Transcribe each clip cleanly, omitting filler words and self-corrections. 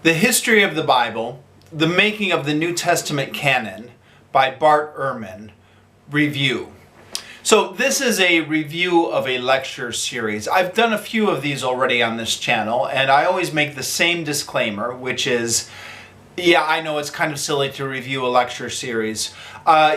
The History of the Bible, The Making of the New Testament Canon by Bart Ehrman, review. So this is a review of a lecture series. I've done a few of these already on this channel, and I always make the same disclaimer, which is, yeah, I know it's kind of silly to review a lecture series.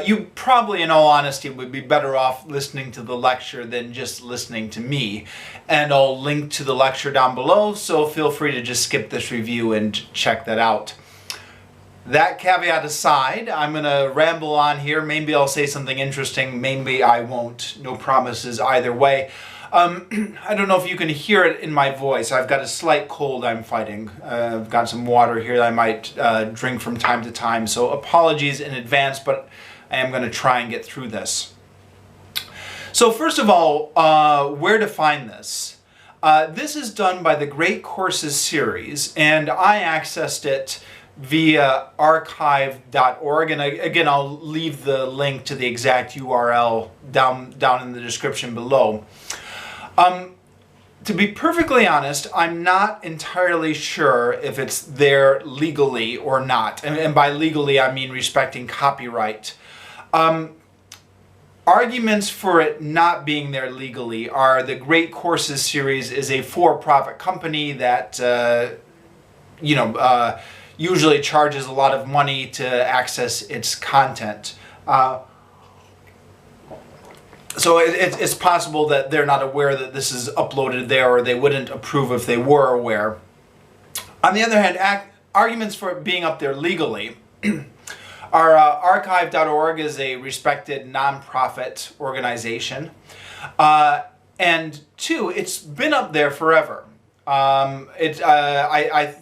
You probably, in all honesty, would be better off listening to the lecture than just listening to me. And I'll link to the lecture down below, so feel free to just skip this review and check that out. That caveat aside, I'm going to ramble on here. Maybe I'll say something interesting, maybe I won't. No promises either way. I don't know if you can hear it in my voice. I've got a slight cold I'm fighting. I've got some water here that I might drink from time to time, so apologies in advance, but I am going to try and get through this. So first of all, where to find this? This is done by the Great Courses series, and I accessed it via archive.org, and again I'll leave the link to the exact URL down in the description below. To be perfectly honest, I'm not entirely sure if it's there legally or not, and by legally I mean respecting copyright. Arguments for it not being there legally are the Great Courses series is a for-profit company that usually charges a lot of money to access its content. So it's possible that they're not aware that this is uploaded there, or they wouldn't approve if they were aware. On the other hand, arguments for it being up there legally are archive.org is a respected nonprofit organization. And two, it's been up there forever.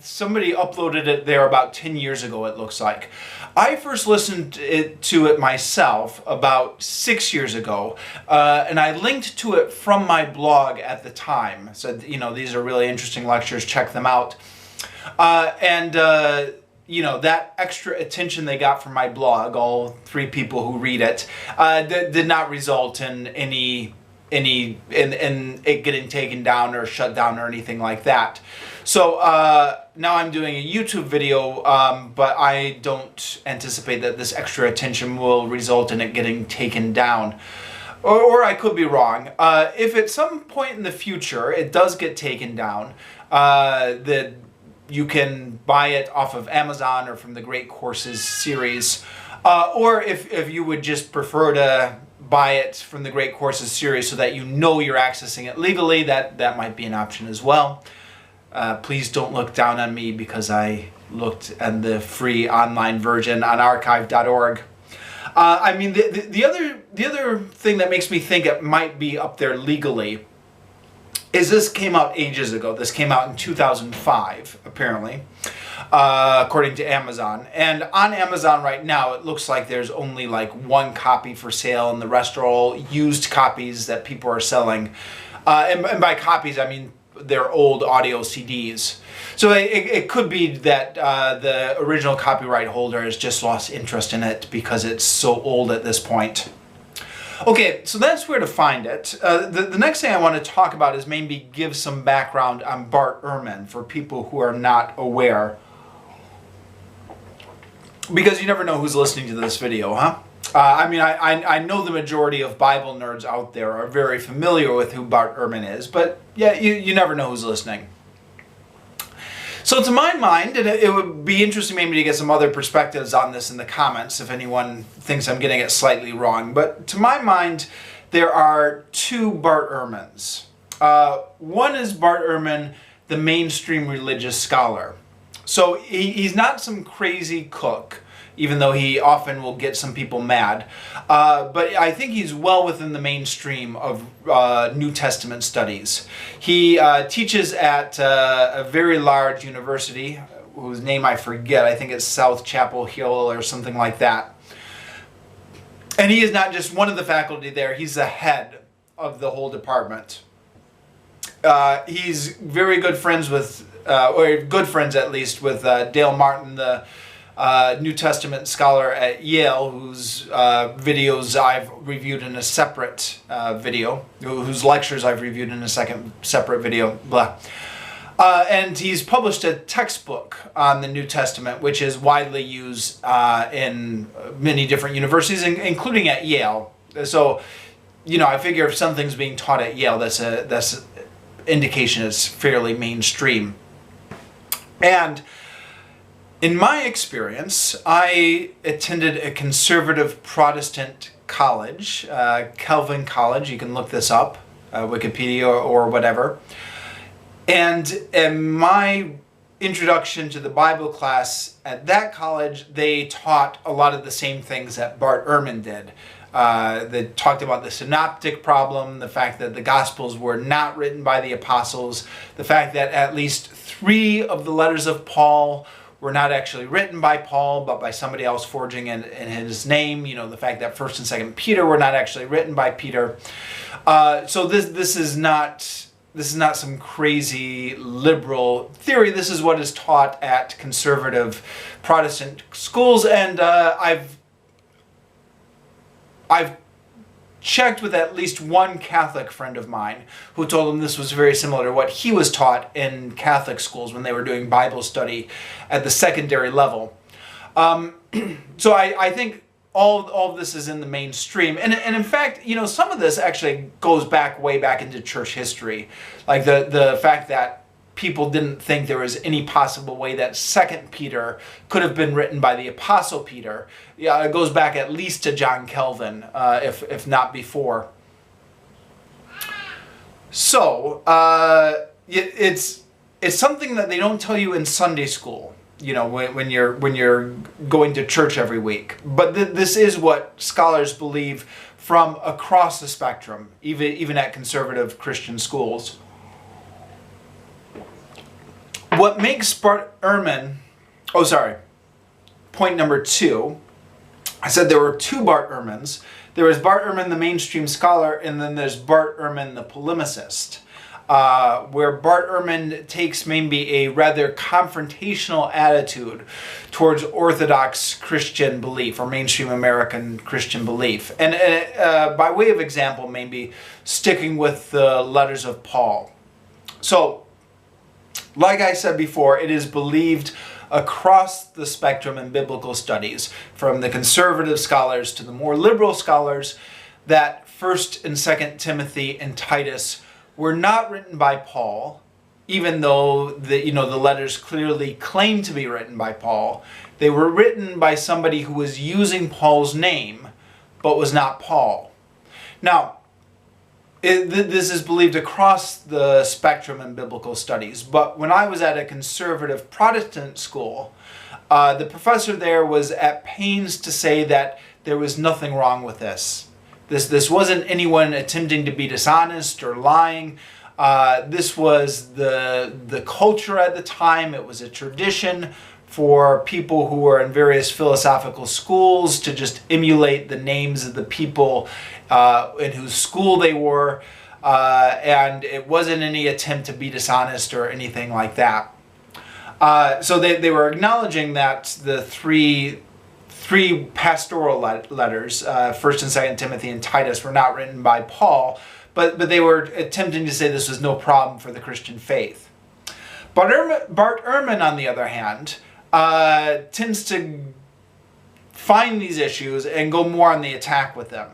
Somebody uploaded it there about 10 years ago, it looks like. I first listened to it myself about 6 years ago, and I linked to it from my blog at the time. Said, these are really interesting lectures, check them out. That extra attention they got from my blog, all 3 people who read it, did not result in in it getting taken down or shut down or anything like that. So now I'm doing a YouTube video, but I don't anticipate that this extra attention will result in it getting taken down. Or I could be wrong. If at some point in the future it does get taken down, that you can buy it off of Amazon or from the Great Courses series, or if you would just prefer to buy it from the Great Courses series so that you're accessing it legally, that might be an option as well. Please don't look down on me because I looked at the free online version on archive.org. The other thing that makes me think it might be up there legally is this came out ages ago. This came out in 2005, apparently, according to Amazon. And on Amazon right now, it looks like there's only like 1 copy for sale, and the rest are all used copies that people are selling. And by copies, I mean they're old audio CDs. So it could be that the original copyright holder has just lost interest in it because it's so old at this point. Okay, so that's where to find it. The next thing I want to talk about is maybe give some background on Bart Ehrman for people who are not aware. Because you never know who's listening to this video, huh? I know the majority of Bible nerds out there are very familiar with who Bart Ehrman is, but yeah, you never know who's listening. So to my mind, and it would be interesting maybe to get some other perspectives on this in the comments if anyone thinks I'm getting it slightly wrong, but to my mind, there are 2 Bart Ehrmans. One is Bart Ehrman, the mainstream religious scholar. So he's not some crazy cook, even though he often will get some people mad. But I think he's well within the mainstream of New Testament studies. He teaches at a very large university, whose name I forget. I think it's South Chapel Hill or something like that. And he is not just one of the faculty there, he's the head of the whole department. He's very good friends with, or good friends at least, with Dale Martin, the New Testament scholar at Yale, whose videos I've reviewed in a separate video, whose lectures I've reviewed in a separate video, blah. And he's published a textbook on the New Testament, which is widely used in many different universities, including at Yale. So, I figure if something's being taught at Yale, that's an indication it's fairly mainstream. And in my experience, I attended a conservative Protestant college, Calvin College. You can look this up, Wikipedia or whatever. And in my introduction to the Bible class at that college, they taught a lot of the same things that Bart Ehrman did. They talked about the synoptic problem, the fact that the Gospels were not written by the apostles, the fact that at least 3 of the letters of Paul were not actually written by Paul, but by somebody else forging in his name. The fact that 1st and 2nd Peter were not actually written by Peter. So this is not some crazy liberal theory. This is what is taught at conservative Protestant schools, and I've checked with at least one Catholic friend of mine who told him this was very similar to what he was taught in Catholic schools when they were doing Bible study at the secondary level. So I think all of this is in the mainstream. And in fact, some of this actually goes way back into church history. Like the fact that people didn't think there was any possible way that 2nd Peter could have been written by the Apostle Peter. Yeah, it goes back at least to John Calvin, if not before. So, it's something that they don't tell you in Sunday school, when you're going to church every week. But this is what scholars believe from across the spectrum, even at conservative Christian schools. What makes Bart Ehrman... Point number 2. I said there were 2 Bart Ehrmans. There was Bart Ehrman, the mainstream scholar, and then there's Bart Ehrman, the polemicist. Where Bart Ehrman takes maybe a rather confrontational attitude towards Orthodox Christian belief or mainstream American Christian belief. And by way of example, maybe sticking with the letters of Paul. So, like I said before, it is believed across the spectrum in biblical studies, from the conservative scholars to the more liberal scholars, that 1st and 2nd Timothy and Titus were not written by Paul, even though the letters clearly claim to be written by Paul. They were written by somebody who was using Paul's name, but was not Paul. Now, this is believed across the spectrum in biblical studies, but when I was at a conservative Protestant school, the professor there was at pains to say that there was nothing wrong with this. This wasn't anyone attempting to be dishonest or lying. This was the culture at the time. It was a tradition for people who were in various philosophical schools to just emulate the names of the people in whose school they were. And it wasn't any attempt to be dishonest or anything like that. So they were acknowledging that the three pastoral letters, 1st and 2nd Timothy and Titus, were not written by Paul, but they were attempting to say this was no problem for the Christian faith. Bart Ehrman, on the other hand, tends to find these issues and go more on the attack with them.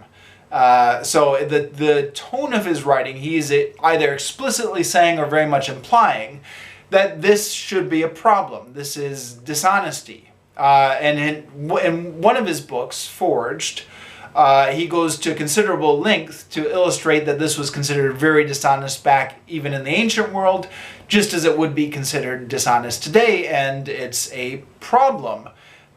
So the tone of his writing, he is either explicitly saying or very much implying that this should be a problem. This is dishonesty. And in one of his books, Forged, he goes to considerable length to illustrate that this was considered very dishonest back even in the ancient world, just as it would be considered dishonest today. And it's a problem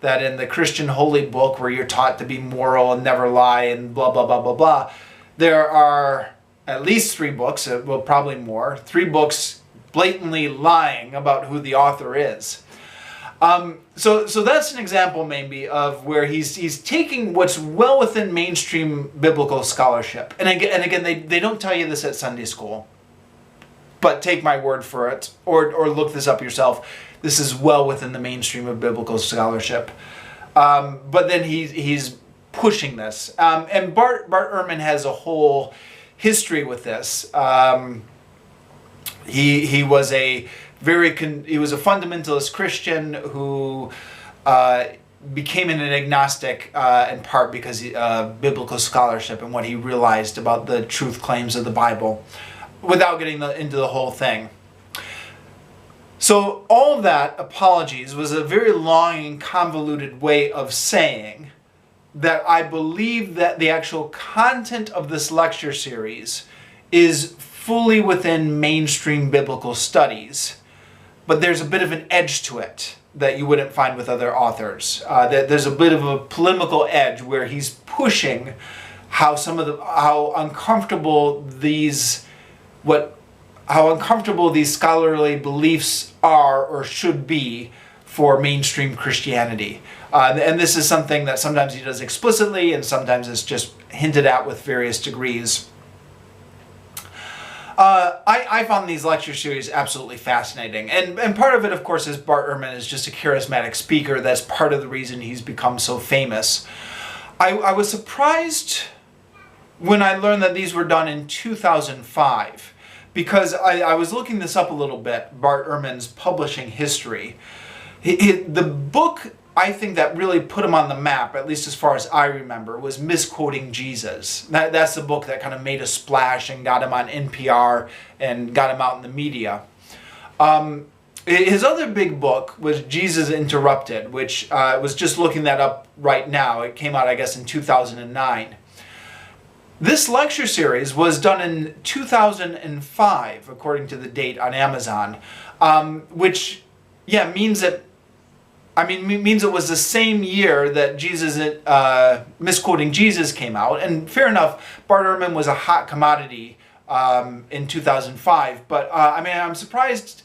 that in the Christian holy book, where you're taught to be moral and never lie and blah, blah, blah, blah, blah, there are at least 3 books, well, probably more, 3 books blatantly lying about who the author is. So that's an example maybe of where he's taking what's well within mainstream biblical scholarship. And again, they don't tell you this at Sunday school, but take my word for it, or look this up yourself. This is well within the mainstream of biblical scholarship. But then he's pushing this. And Bart Ehrman has a whole history with this. He was a he was a fundamentalist Christian who became an agnostic in part because of biblical scholarship and what he realized about the truth claims of the Bible, without getting into the whole thing. So all of that, apologies, was a very long and convoluted way of saying that I believe that the actual content of this lecture series is fully within mainstream biblical studies, but there's a bit of an edge to it that you wouldn't find with other authors. There's a bit of a polemical edge where he's pushing how uncomfortable these scholarly beliefs are or should be for mainstream Christianity. And this is something that sometimes he does explicitly and sometimes it's just hinted at with various degrees. I found these lecture series absolutely fascinating. And part of it, of course, is Bart Ehrman is just a charismatic speaker. That's part of the reason he's become so famous. I was surprised when I learned that these were done in 2005, because I was looking this up a little bit, Bart Ehrman's publishing history. The book, I think, that really put him on the map, at least as far as I remember, was Misquoting Jesus. That's the book that kind of made a splash and got him on NPR and got him out in the media. His other big book was Jesus Interrupted, which was just looking that up right now. It came out, I guess, in 2009. This lecture series was done in 2005, according to the date on Amazon, which, yeah, means it was the same year that Misquoting Jesus came out. And fair enough, Bart Ehrman was a hot commodity in 2005. But I'm surprised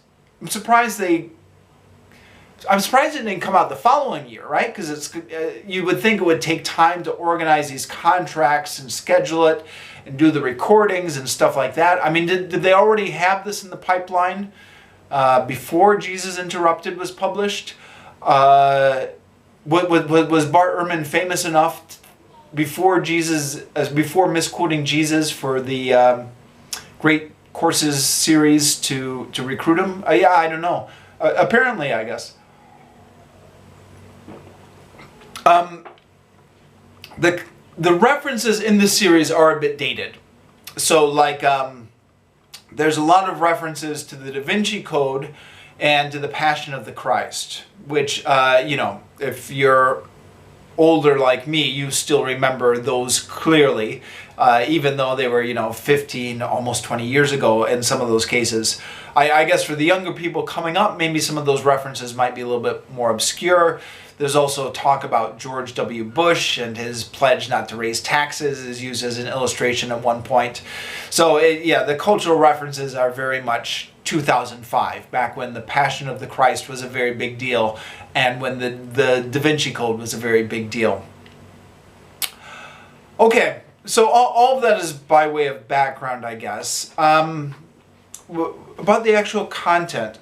it didn't come out the following year, right? Because you would think it would take time to organize these contracts and schedule it and do the recordings and stuff like that. I mean, did they already have this in the pipeline before Jesus Interrupted was published? Was Bart Ehrman famous enough before Misquoting Jesus for the Great Courses series to recruit him? Yeah, I don't know. Apparently, I guess. The references in this series are a bit dated. So, like, there's a lot of references to the Da Vinci Code and to the Passion of the Christ, which, if you're older like me, you still remember those clearly, even though they were, 15, almost 20 years ago in some of those cases. I guess for the younger people coming up, maybe some of those references might be a little bit more obscure. There's also talk about George W. Bush and his pledge not to raise taxes is used as an illustration at one point. So, the cultural references are very much 2005, back when the Passion of the Christ was a very big deal and when the Da Vinci Code was a very big deal. Okay, so all of that is by way of background, I guess. About the actual content,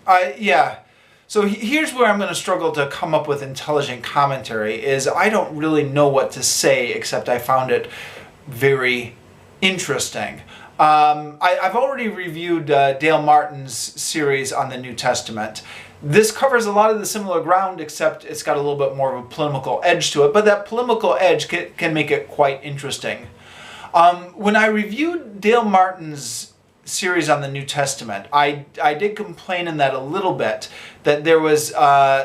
so here's where I'm going to struggle to come up with intelligent commentary, is I don't really know what to say, except I found it very interesting. I've already reviewed Dale Martin's series on the New Testament. This covers a lot of the similar ground, except it's got a little bit more of a polemical edge to it, but that polemical edge can make it quite interesting. When I reviewed Dale Martin's series on the New Testament, I did complain in that a little bit, that there was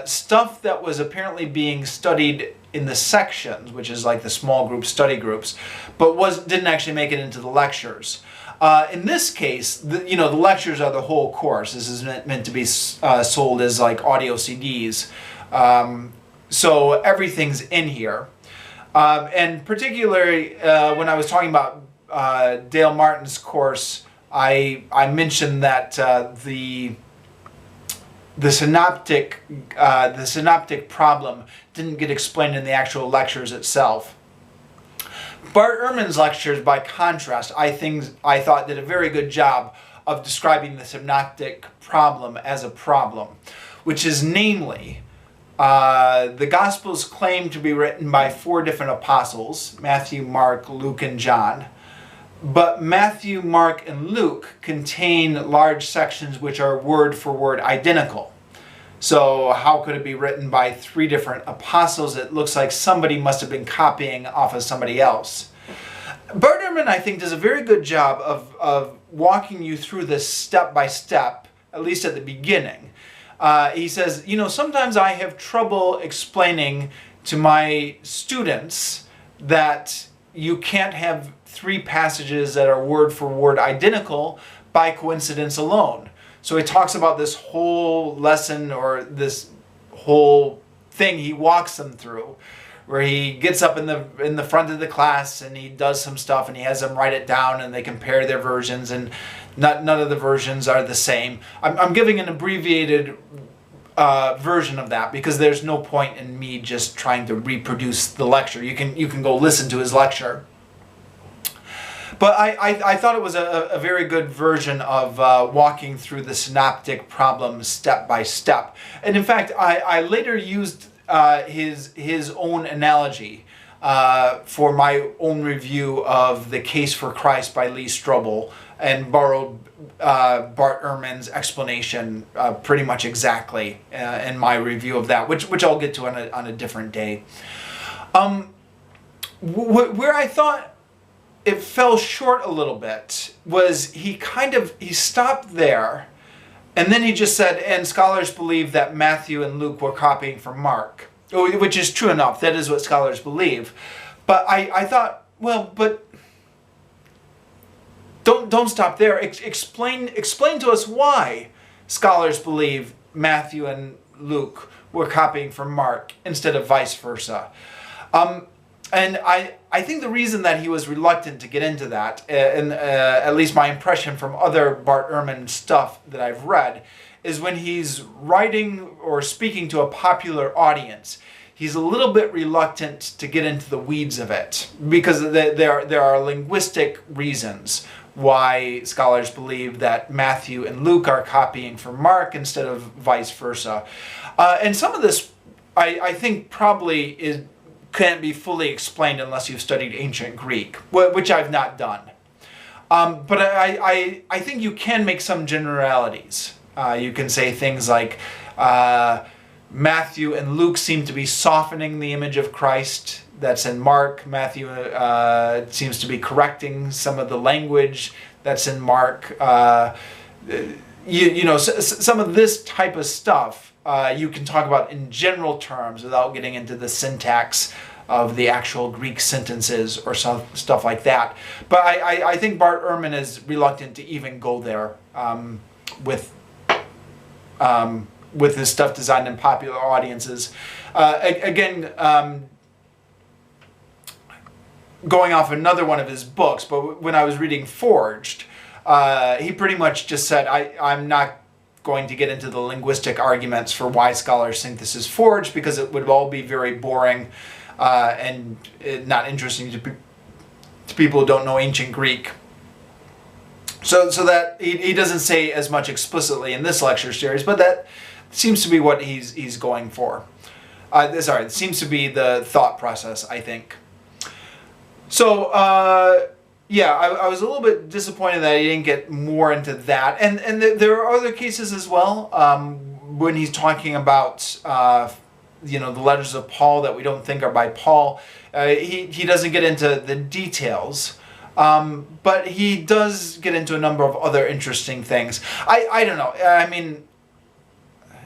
stuff that was apparently being studied in the sections, which is like the small group study groups, but didn't actually make it into the lectures. In this case, the lectures are the whole course. This is meant to be sold as like audio CDs. So everything's in here. And particularly when I was talking about Dale Martin's course, I mentioned that the synoptic problem didn't get explained in the actual lectures itself. Bart Ehrman's lectures, by contrast, I thought did a very good job of describing the synoptic problem as a problem, which is namely, the Gospels claim to be written by 4 different apostles, Matthew, Mark, Luke, and John. But Matthew, Mark, and Luke contain large sections which are word for word identical. So how could it be written by 3 different apostles? It looks like somebody must have been copying off of somebody else. Bart Ehrman, I think, does a very good job of walking you through this step by step, at least at the beginning. He says, sometimes I have trouble explaining to my students that you can't have 3 passages that are word for word identical by coincidence alone. So he talks about this whole lesson, or this whole thing he walks them through, where he gets up in the front of the class and he does some stuff and he has them write it down and they compare their versions, and none of the versions are the same. I'm giving an abbreviated version of that because there's no point in me just trying to reproduce the lecture. You can go listen to his lecture. But I thought it was a very good version of walking through the synoptic problem step by step. And in fact, I later used his own analogy for my own review of The Case for Christ by Lee Strobel, and borrowed Bart Ehrman's explanation pretty much exactly in my review of that, which I'll get to on a different day. Where I thought it fell short a little bit was he stopped there, and then he just said, and scholars believe that Matthew and Luke were copying from Mark, which is true enough. That is what scholars believe. But I thought, well, but don't stop there. Explain to us why scholars believe Matthew and Luke were copying from Mark instead of vice versa. And I think the reason that he was reluctant to get into that, and at least my impression from other Bart Ehrman stuff that I've read, is when he's writing or speaking to a popular audience, he's a little bit reluctant to get into the weeds of it, because there are linguistic reasons why scholars believe that Matthew and Luke are copying from Mark instead of vice versa. And some of this, I think, probably can't be fully explained unless you've studied ancient Greek, which I've not done. But I think you can make some generalities. You can say things like Matthew and Luke seem to be softening the image of Christ that's in Mark. Matthew seems to be correcting some of the language that's in Mark. Some of this type of stuff you can talk about in general terms without getting into the syntax of the actual Greek sentences or some stuff like that. But I think Bart Ehrman is reluctant to even go there with his stuff designed in popular audiences. Going off another one of his books, but when I was reading Forged, he pretty much just said, I'm not going to get into the linguistic arguments for why scholars think this is forged, because it would all be very boring and not interesting to people who don't know ancient Greek. So that he doesn't say as much explicitly in this lecture series, but that seems to be what he's going for. It seems to be the thought process, I think. So, yeah, I was a little bit disappointed that he didn't get more into that. And there are other cases as well, when he's talking about, the letters of Paul that we don't think are by Paul. He doesn't get into the details, but he does get into a number of other interesting things. I don't know. I mean,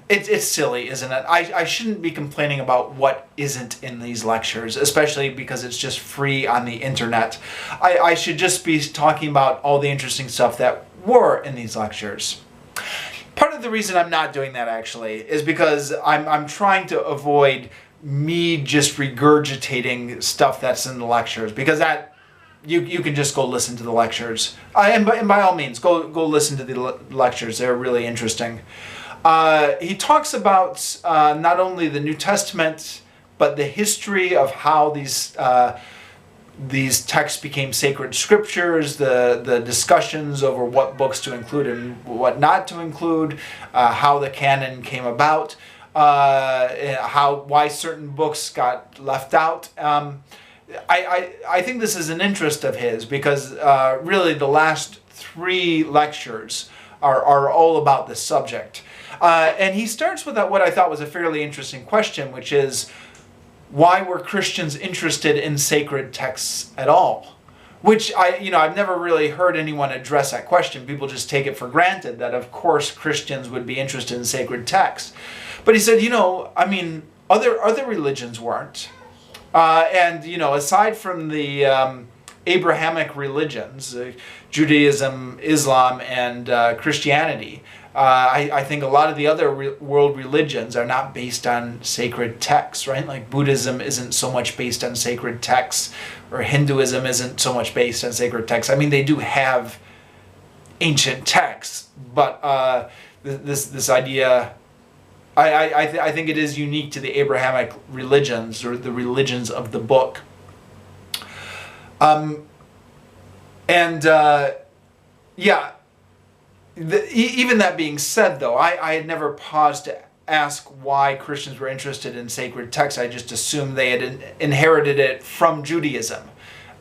it's silly, isn't it? I shouldn't be complaining about what isn't in these lectures, especially because it's just free on the internet. I should just be talking about all the interesting stuff that were in these lectures. Part of the reason I'm not doing that, actually, is because I'm trying to avoid me just regurgitating stuff that's in the lectures, because that you can just go listen to the lectures. And by all means, go listen to the lectures. They're really interesting. He talks about not only the New Testament, but the history of how these texts became sacred scriptures, the discussions over what books to include and what not to include, how the canon came about, why certain books got left out. I think this is an interest of his because really the last 3 lectures are all about this subject. And he starts with what I thought was a fairly interesting question, which is, why were Christians interested in sacred texts at all? Which I've never really heard anyone address that question. People just take it for granted that of course Christians would be interested in sacred texts. But he said, other religions weren't. And aside from the Abrahamic religions, Judaism, Islam, and Christianity, I think a lot of the other world religions are not based on sacred texts, right? Like Buddhism isn't so much based on sacred texts, or Hinduism isn't so much based on sacred texts. I mean, they do have ancient texts, but this idea, I think it is unique to the Abrahamic religions, or the religions of the book. Even that being said, though, I had never paused to ask why Christians were interested in sacred texts. I just assumed they had inherited it from Judaism,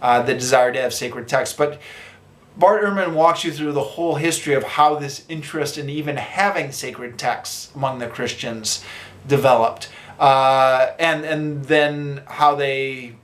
the desire to have sacred texts. But Bart Ehrman walks you through the whole history of how this interest in even having sacred texts among the Christians developed, and then how they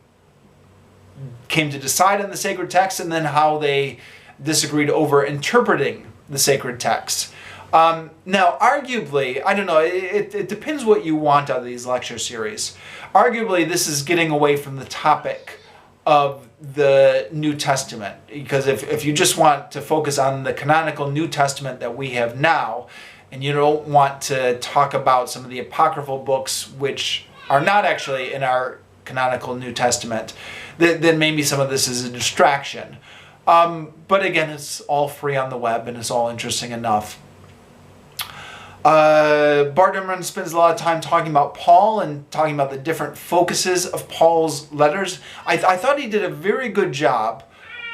came to decide on the sacred text, and then how they disagreed over interpreting the sacred texts. Now, arguably, I don't know, it depends what you want out of these lecture series. Arguably, this is getting away from the topic of the New Testament, because if you just want to focus on the canonical New Testament that we have now, and you don't want to talk about some of the apocryphal books which are not actually in our canonical New Testament, then maybe some of this is a distraction. But again, it's all free on the web and it's all interesting enough. Bart Ehrman spends a lot of time talking about Paul and talking about the different focuses of Paul's letters. I thought he did a very good job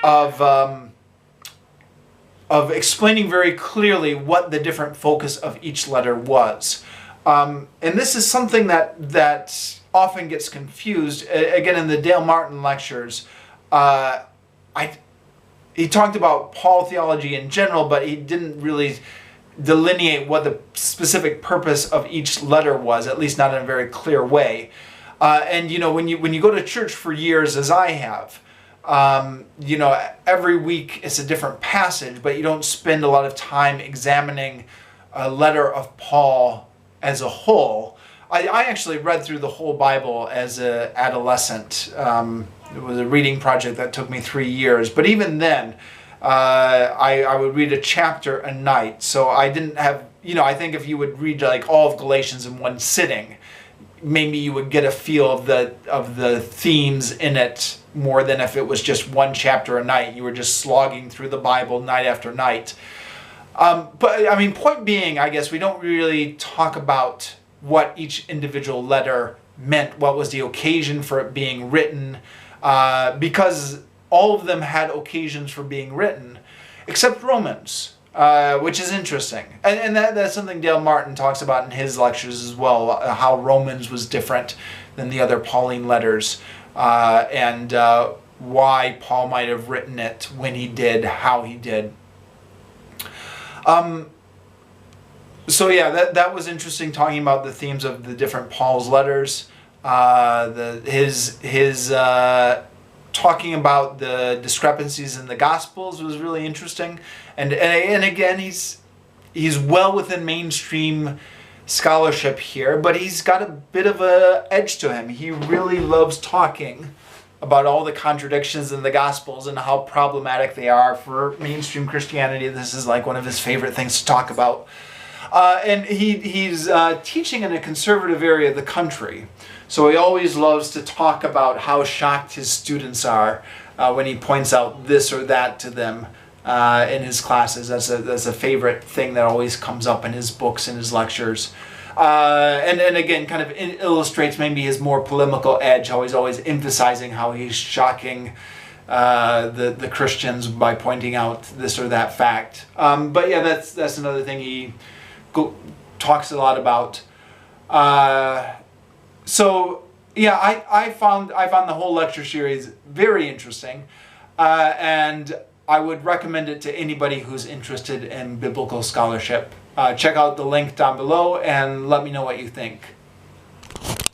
of explaining very clearly what the different focus of each letter was. And this is something that often gets confused. Again, in the Dale Martin lectures, he talked about Paul theology in general, but he didn't really delineate what the specific purpose of each letter was, at least not in a very clear way. And when you go to church for years, as I have, every week it's a different passage, but you don't spend a lot of time examining a letter of Paul as a whole. I actually read through the whole Bible as an adolescent. It was a reading project that took me 3 years. But even then, I would read a chapter a night. So I didn't have, I think if you would read like all of Galatians in one sitting, maybe you would get a feel of the themes in it more than if it was just one chapter a night. You were just slogging through the Bible night after night. But I mean, point being, I guess we don't really talk about what each individual letter meant, what was the occasion for it being written, because all of them had occasions for being written, except Romans, which is interesting. And that's something Dale Martin talks about in his lectures as well, how Romans was different than the other Pauline letters, and why Paul might have written it when he did, how he did. So yeah, that was interesting, talking about the themes of the different Paul's letters. His talking about the discrepancies in the Gospels was really interesting, and again, he's well within mainstream scholarship here, but he's got a bit of a edge to him. He really loves talking about all the contradictions in the Gospels and how problematic they are for mainstream Christianity. This is like one of his favorite things to talk about. And he's teaching in a conservative area of the country. So he always loves to talk about how shocked his students are when he points out this or that to them in his classes. That's a favorite thing that always comes up in his books and his lectures. And again, kind of illustrates maybe his more polemical edge, how he's always emphasizing how he's shocking the Christians by pointing out this or that fact. But yeah, that's another thing he talks a lot about. So Yeah, I found the whole lecture series very interesting, and I would recommend it to anybody who's interested in biblical scholarship. Check out the link down below and let me know what you think.